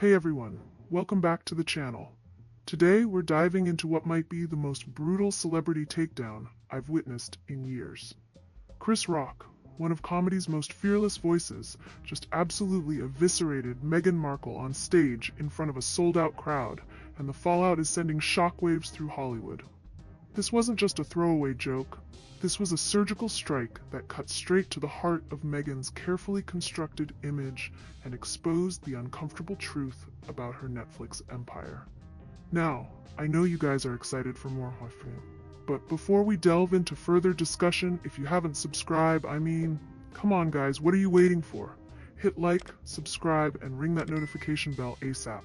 Hey everyone, welcome back to the channel. Today we're diving into what might be the most brutal celebrity takedown I've witnessed in years. Chris Rock, one of comedy's most fearless voices, just absolutely eviscerated Meghan Markle on stage in front of a sold-out crowd, and the fallout is sending shockwaves through Hollywood. This wasn't just a throwaway joke. This was a surgical strike that cut straight to the heart of Meghan's carefully constructed image and exposed the uncomfortable truth about her Netflix empire. Now, I know you guys are excited for more Huffing, but before we delve into further discussion, if you haven't subscribed, come on guys, what are you waiting for? Hit like, subscribe, and ring that notification bell ASAP.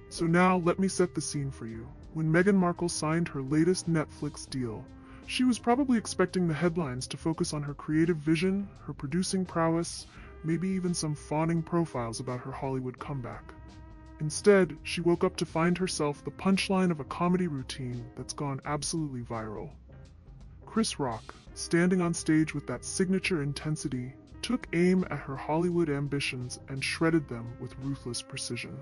So now, let me set the scene for you. When Meghan Markle signed her latest Netflix deal, she was probably expecting the headlines to focus on her creative vision, her producing prowess, maybe even some fawning profiles about her Hollywood comeback. Instead, she woke up to find herself the punchline of a comedy routine that's gone absolutely viral. Chris Rock, standing on stage with that signature intensity, took aim at her Hollywood ambitions and shredded them with ruthless precision.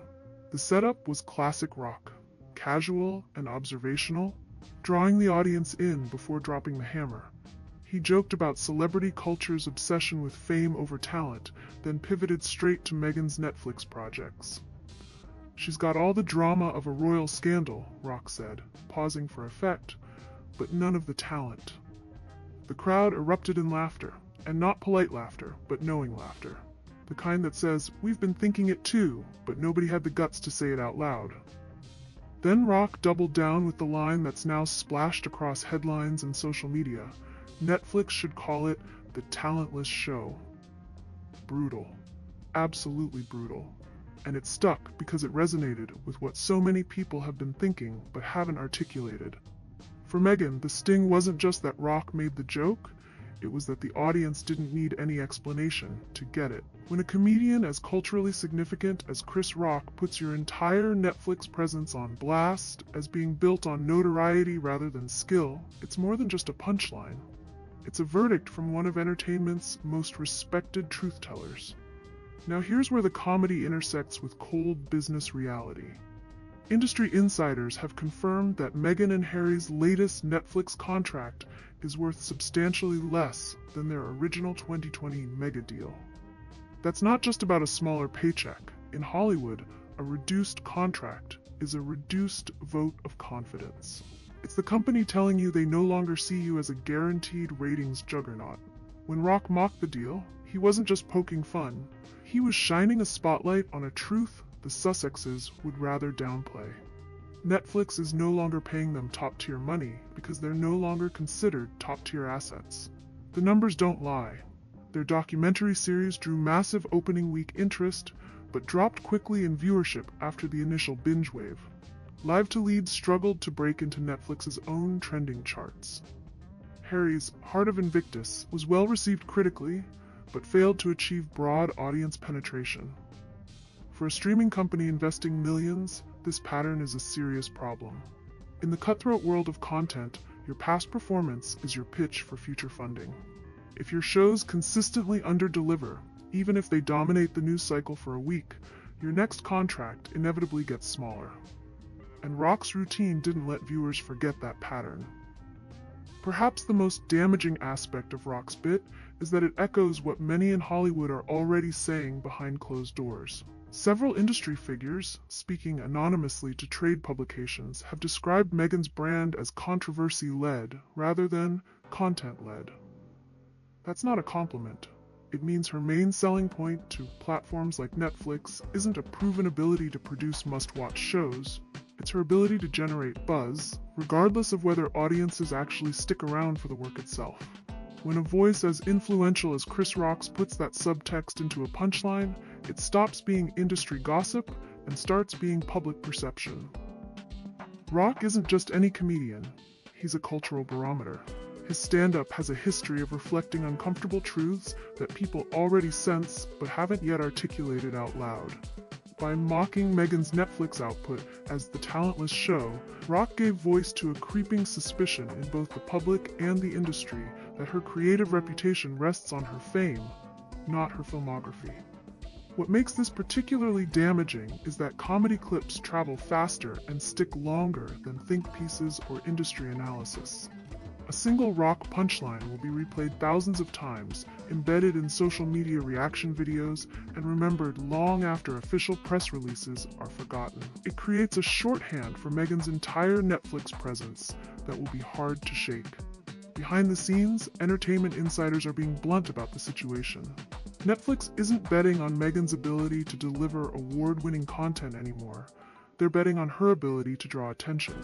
The setup was classic Rock, casual and observational, drawing the audience in before dropping the hammer. He joked about celebrity culture's obsession with fame over talent, then pivoted straight to Meghan's Netflix projects. "She's got all the drama of a royal scandal," Rock said, pausing for effect, "but none of the talent." The crowd erupted in laughter, and not polite laughter, but knowing laughter. The kind that says, "We've been thinking it too," but nobody had the guts to say it out loud. Then Rock doubled down with the line that's now splashed across headlines and social media. Netflix should call it the talentless show. Brutal. Absolutely brutal. And it stuck because it resonated with what so many people have been thinking but haven't articulated. For Meghan, the sting wasn't just that Rock made the joke, it was that the audience didn't need any explanation to get it. When a comedian as culturally significant as Chris Rock puts your entire Netflix presence on blast as being built on notoriety rather than skill, it's more than just a punchline. It's a verdict from one of entertainment's most respected truth-tellers. Now here's where the comedy intersects with cold business reality. Industry insiders have confirmed that Meghan and Harry's latest Netflix contract is worth substantially less than their original 2020 mega deal. That's not just about a smaller paycheck. In Hollywood, a reduced contract is a reduced vote of confidence. It's the company telling you they no longer see you as a guaranteed ratings juggernaut. When Rock mocked the deal, he wasn't just poking fun. He was shining a spotlight on a truth the Sussexes would rather downplay. Netflix is no longer paying them top-tier money because they're no longer considered top-tier assets. The numbers don't lie. Their documentary series drew massive opening week interest, but dropped quickly in viewership after the initial binge wave. Live to Lead struggled to break into Netflix's own trending charts. Harry's Heart of Invictus was well received critically, but failed to achieve broad audience penetration. For a streaming company investing millions, this pattern is a serious problem. In the cutthroat world of content, your past performance is your pitch for future funding. If your shows consistently underdeliver, even if they dominate the news cycle for a week, your next contract inevitably gets smaller. And Rock's routine didn't let viewers forget that pattern. Perhaps the most damaging aspect of Rock's bit is that it echoes what many in Hollywood are already saying behind closed doors. Several industry figures, speaking anonymously to trade publications, have described Meghan's brand as controversy-led rather than content-led. That's not a compliment. It means her main selling point to platforms like Netflix isn't a proven ability to produce must-watch shows. It's her ability to generate buzz, regardless of whether audiences actually stick around for the work itself. When a voice as influential as Chris Rock's puts that subtext into a punchline, it stops being industry gossip and starts being public perception. Rock isn't just any comedian, he's a cultural barometer. His stand-up has a history of reflecting uncomfortable truths that people already sense but haven't yet articulated out loud. By mocking Meghan's Netflix output as the talentless show, Rock gave voice to a creeping suspicion in both the public and the industry that her creative reputation rests on her fame, not her filmography. What makes this particularly damaging is that comedy clips travel faster and stick longer than think pieces or industry analysis. A single rock punchline will be replayed thousands of times, embedded in social media reaction videos, and remembered long after official press releases are forgotten. It creates a shorthand for Meghan's entire Netflix presence that will be hard to shake. Behind the scenes, entertainment insiders are being blunt about the situation. Netflix isn't betting on Meghan's ability to deliver award-winning content anymore. They're betting on her ability to draw attention.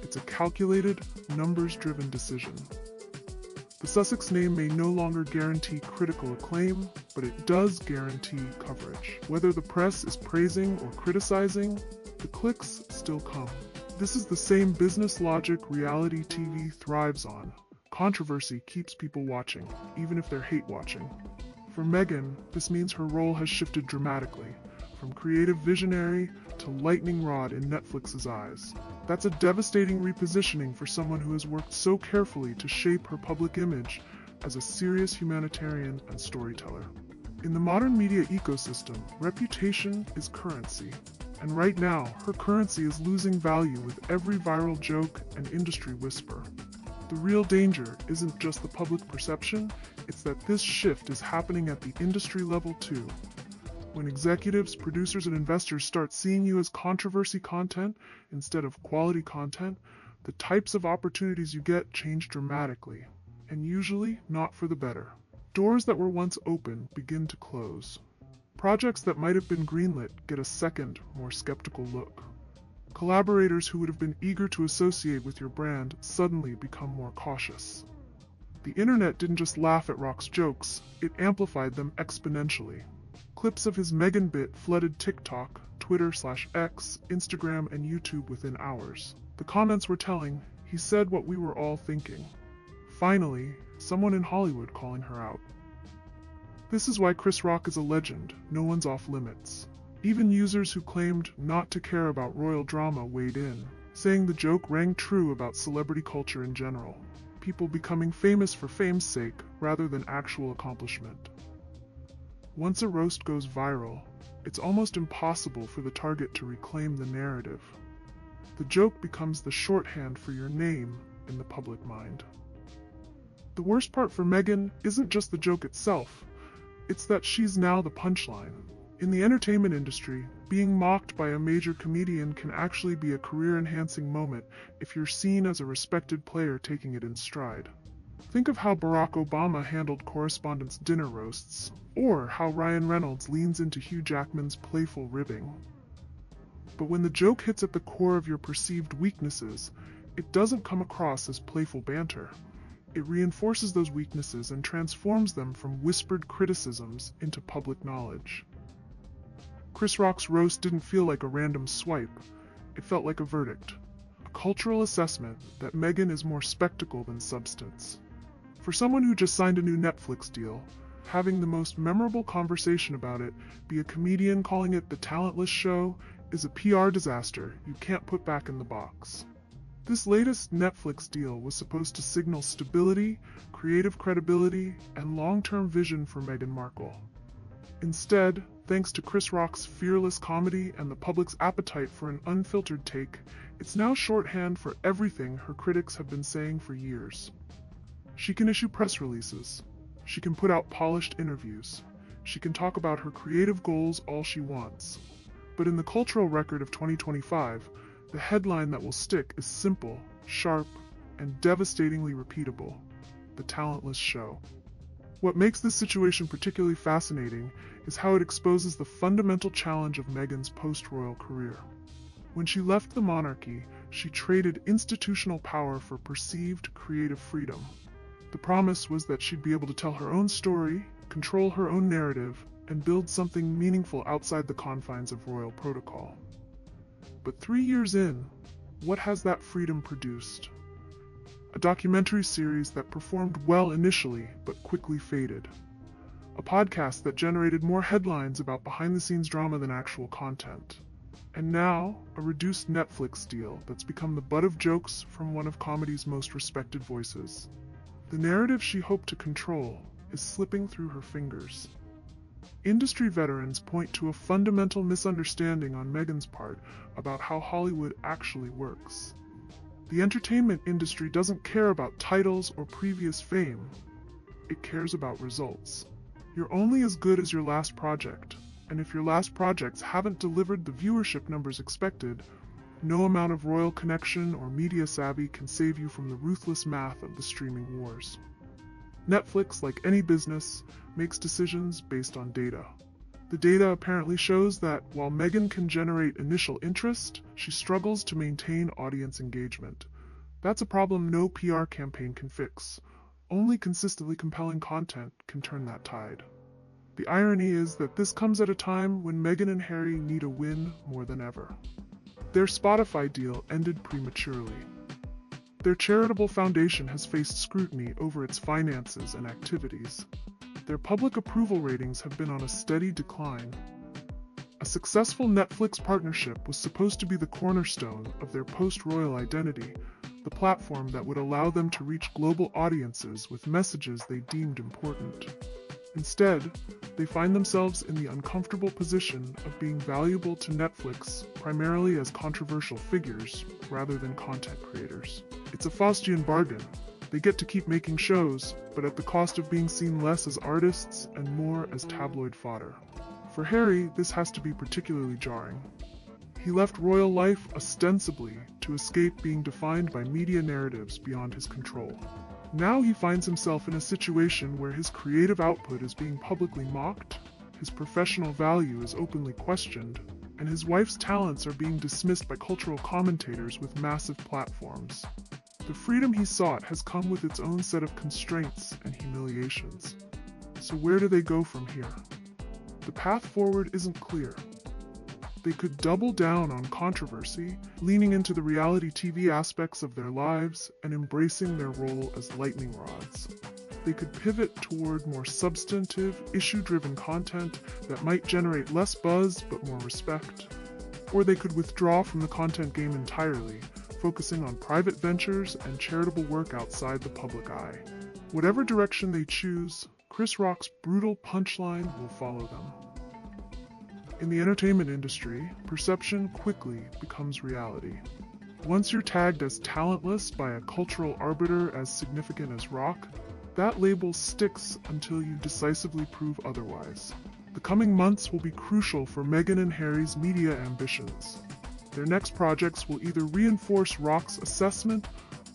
It's a calculated, numbers-driven decision. The Sussex name may no longer guarantee critical acclaim, but it does guarantee coverage. Whether the press is praising or criticizing, the clicks still come. This is the same business logic reality TV thrives on. Controversy keeps people watching, even if they're hate-watching. For Meghan, this means her role has shifted dramatically, from creative visionary to lightning rod in Netflix's eyes. That's a devastating repositioning for someone who has worked so carefully to shape her public image as a serious humanitarian and storyteller. In the modern media ecosystem, reputation is currency. And right now, her currency is losing value with every viral joke and industry whisper. The real danger isn't just the public perception, it's that this shift is happening at the industry level too. When executives, producers, and investors start seeing you as controversy content instead of quality content, the types of opportunities you get change dramatically, and usually not for the better. Doors that were once open begin to close. Projects that might have been greenlit get a second, more skeptical look. Collaborators who would have been eager to associate with your brand suddenly become more cautious. The internet didn't just laugh at Rock's jokes, it amplified them exponentially. Clips of his Meghan bit flooded TikTok, Twitter/X, Instagram, and YouTube within hours. The comments were telling, he said what we were all thinking. Finally, someone in Hollywood calling her out. This is why Chris Rock is a legend, no one's off limits. Even users who claimed not to care about royal drama weighed in, saying the joke rang true about celebrity culture in general. People becoming famous for fame's sake rather than actual accomplishment. Once a roast goes viral, it's almost impossible for the target to reclaim the narrative. The joke becomes the shorthand for your name in the public mind. The worst part for Meghan isn't just the joke itself, it's that she's now the punchline. In the entertainment industry, being mocked by a major comedian can actually be a career-enhancing moment if you're seen as a respected player taking it in stride. Think of how Barack Obama handled correspondents' dinner roasts, or how Ryan Reynolds leans into Hugh Jackman's playful ribbing. But when the joke hits at the core of your perceived weaknesses, it doesn't come across as playful banter. It reinforces those weaknesses and transforms them from whispered criticisms into public knowledge. Chris Rock's roast didn't feel like a random swipe. It felt like a verdict, a cultural assessment that Meghan is more spectacle than substance. For someone who just signed a new Netflix deal, having the most memorable conversation about it be a comedian calling it the talentless show is a PR disaster you can't put back in the box. This latest Netflix deal was supposed to signal stability, creative credibility, and long-term vision for Meghan Markle. Instead, thanks to Chris Rock's fearless comedy and the public's appetite for an unfiltered take, it's now shorthand for everything her critics have been saying for years. She can issue press releases. She can put out polished interviews. She can talk about her creative goals all she wants. But in the cultural record of 2025, the headline that will stick is simple, sharp, and devastatingly repeatable: the talentless show. What makes this situation particularly fascinating is how it exposes the fundamental challenge of Meghan's post-royal career. When she left the monarchy, she traded institutional power for perceived creative freedom. The promise was that she'd be able to tell her own story, control her own narrative, and build something meaningful outside the confines of royal protocol. But 3 years in, what has that freedom produced? A documentary series that performed well initially, but quickly faded. A podcast that generated more headlines about behind-the-scenes drama than actual content. And now, a reduced Netflix deal that's become the butt of jokes from one of comedy's most respected voices. The narrative she hoped to control is slipping through her fingers. Industry veterans point to a fundamental misunderstanding on Meghan's part about how Hollywood actually works. The entertainment industry doesn't care about titles or previous fame. It cares about results. You're only as good as your last project, and if your last projects haven't delivered the viewership numbers expected, no amount of royal connection or media savvy can save you from the ruthless math of the streaming wars. Netflix, like any business, makes decisions based on data. The data apparently shows that while Meghan can generate initial interest, she struggles to maintain audience engagement. That's a problem no PR campaign can fix. Only consistently compelling content can turn that tide. The irony is that this comes at a time when Meghan and Harry need a win more than ever. Their Spotify deal ended prematurely. Their charitable foundation has faced scrutiny over its finances and activities. Their public approval ratings have been on a steady decline. A successful Netflix partnership was supposed to be the cornerstone of their post-royal identity, the platform that would allow them to reach global audiences with messages they deemed important. Instead, they find themselves in the uncomfortable position of being valuable to Netflix primarily as controversial figures rather than content creators. It's a Faustian bargain. They get to keep making shows, but at the cost of being seen less as artists and more as tabloid fodder. For Harry, this has to be particularly jarring. He left royal life ostensibly to escape being defined by media narratives beyond his control. Now he finds himself in a situation where his creative output is being publicly mocked, his professional value is openly questioned, and his wife's talents are being dismissed by cultural commentators with massive platforms. The freedom he sought has come with its own set of constraints and humiliations. So where do they go from here? The path forward isn't clear. They could double down on controversy, leaning into the reality TV aspects of their lives and embracing their role as lightning rods. They could pivot toward more substantive, issue-driven content that might generate less buzz but more respect. Or they could withdraw from the content game entirely, focusing on private ventures and charitable work outside the public eye. Whatever direction they choose, Chris Rock's brutal punchline will follow them. In the entertainment industry, perception quickly becomes reality. Once you're tagged as talentless by a cultural arbiter as significant as Rock, that label sticks until you decisively prove otherwise. The coming months will be crucial for Meghan and Harry's media ambitions. Their next projects will either reinforce Rock's assessment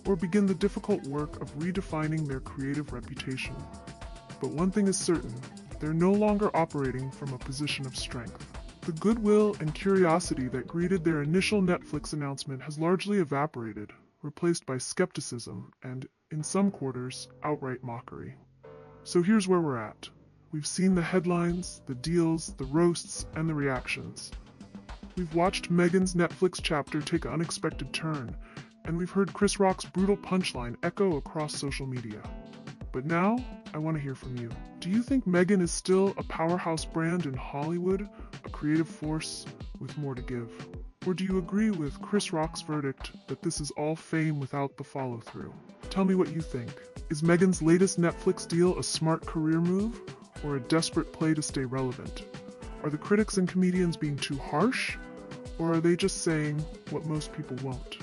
or begin the difficult work of redefining their creative reputation. But one thing is certain, they're no longer operating from a position of strength. The goodwill and curiosity that greeted their initial Netflix announcement has largely evaporated, replaced by skepticism and, in some quarters, outright mockery. So here's where we're at. We've seen the headlines, the deals, the roasts, and the reactions. We've watched Meghan's Netflix chapter take an unexpected turn, and we've heard Chris Rock's brutal punchline echo across social media. But now, I want to hear from you. Do you think Meghan is still a powerhouse brand in Hollywood, a creative force with more to give? Or do you agree with Chris Rock's verdict that this is all fame without the follow-through? Tell me what you think. Is Meghan's latest Netflix deal a smart career move, or a desperate play to stay relevant? Are the critics and comedians being too harsh, or are they just saying what most people won't?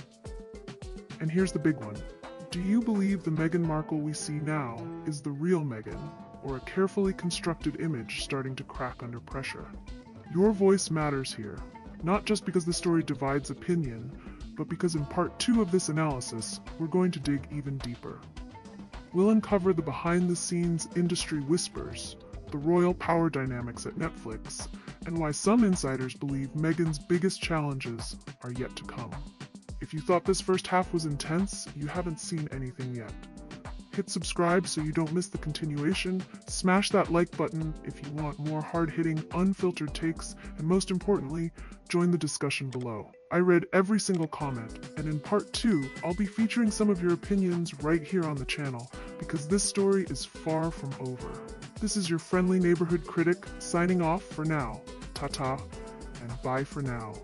And here's the big one. Do you believe the Meghan Markle we see now is the real Meghan, or a carefully constructed image starting to crack under pressure? Your voice matters here, not just because the story divides opinion, but because in part 2 of this analysis, we're going to dig even deeper. We'll uncover the behind-the-scenes industry whispers, the royal power dynamics at Netflix, and why some insiders believe Meghan's biggest challenges are yet to come. If you thought this first half was intense, you haven't seen anything yet. Hit subscribe so you don't miss the continuation, smash that like button if you want more hard-hitting, unfiltered takes, and most importantly, join the discussion below. I read every single comment, and in part 2, I'll be featuring some of your opinions right here on the channel, because this story is far from over. This is your friendly neighborhood critic, signing off for now. Ta-ta, and bye for now.